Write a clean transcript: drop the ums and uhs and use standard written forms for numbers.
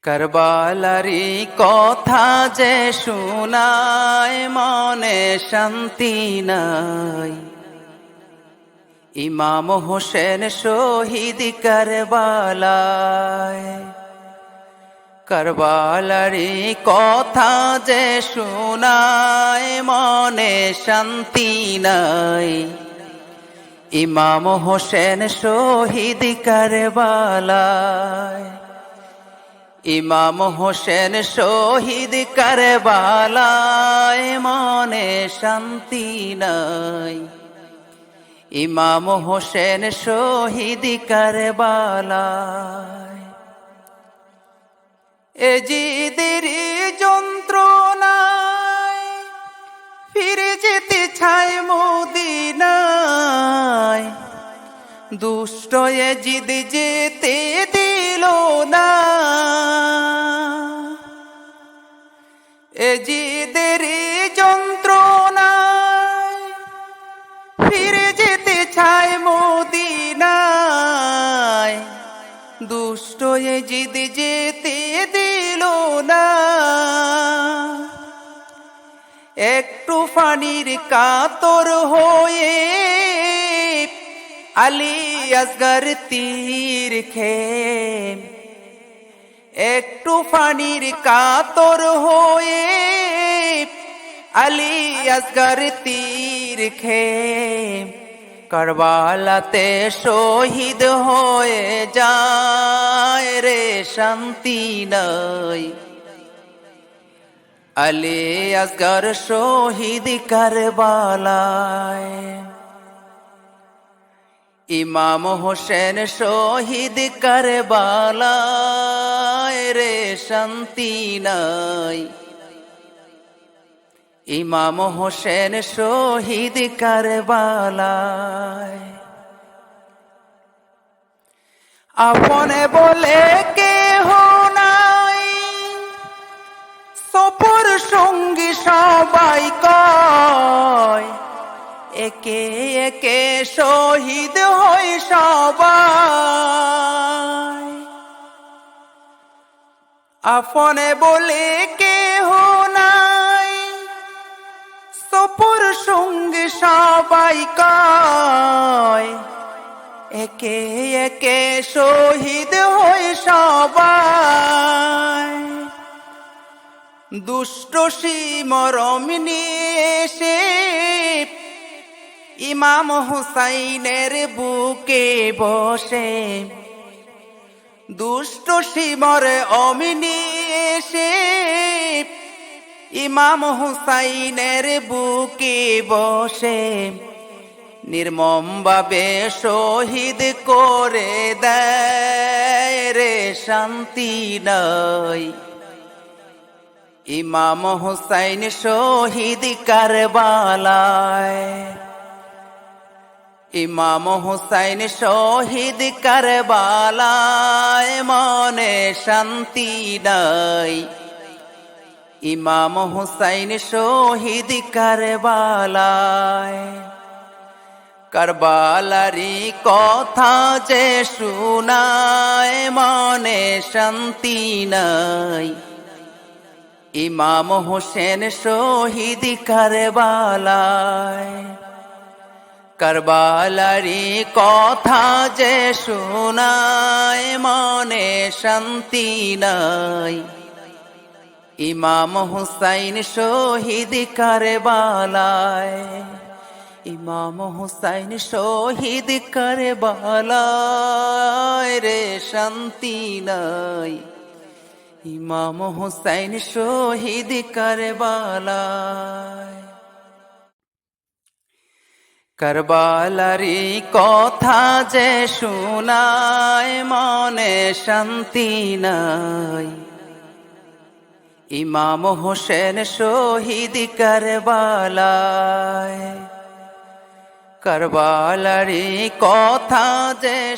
কারবালারি কথা যে শুনায় মনে শান্তি নাই। ইমাম হোসেন শহীদ কারবালায়। কারবালারি কথা যে শুনায় মনে শান্তি নাই। ইমাম হোসেন শহীদ কারবালায়। ইমাম হোসেন শহীদ কারবালায় মনে শান্তি নাই। ইমাম হোসেন শহীদ কারবালায়। এ জিদের যন্ত্রণায় ফিরে যেতে চায় মদিনায়। দুষ্ট এ জিদ যেতে দিল না। এ জিদের যন্ত্রণায় ফিরে যেতে চায় মদিনায়। দুষ্ট এ জিদ যেতে দিল না। একটু পানির কাতর হয়ে আলী আসগর তীর খেয়ে। একটু পানির কাতর হয়ে আলী আসগর তীর খেয়ে। কারবালাতে শহীদ হয়ে যায় রে শান্তি নাই। আলী আসগর শহীদ কারবালায়। ইমাম হোসেন শহীদ কারবালায় রে শান্তি নাই। ইমাম হোসেন শহীদ কারবালায়। আপনে বলে কেহ নাই, সফর সঙ্গী সবাই কয়। একে একে শহীদ হয় সবাই। আপনে বলে কেহ নাই, সফর সঙ্গী সবাই কয়। একে একে শহীদ হয় সবাই। দুষ্ট সিমরম নিয়ে এসে ইমাম হুসাইনের বুকে বসে। দুষ্ট সিমর অমিনি এসে ইমাম হুসাইনের বুকে বসে। নির্মম ভাবে শহীদ করে দেয় রে শান্তি নাই। ইমাম হুসাইন শহীদ কারবালায়। ইমাম হুসাইন শহীদ কারবালায় মনে শান্তি নাই। ইমাম হুসাইন শহীদ কারবালায়। কারবালারি কথা যে শুনায় মনে শান্তি নাই। ইমাম হোসেন শহীদ কারবালায়। কারবালারি কথা যে শুনায় মনে শান্তি নাই। ইমাম হুসাইন শহীদ কারবালায়। ইমাম হুসাইন শহীদ কারবালায় রে শান্তি নাই। ইমাম হুসাইন শহীদ কারবালায়। কারবালারি কথা যে শুনায় মনে শান্তি নাই। ইমাম হোসেন শহীদ কারবালায়। কারবালারি কথা যে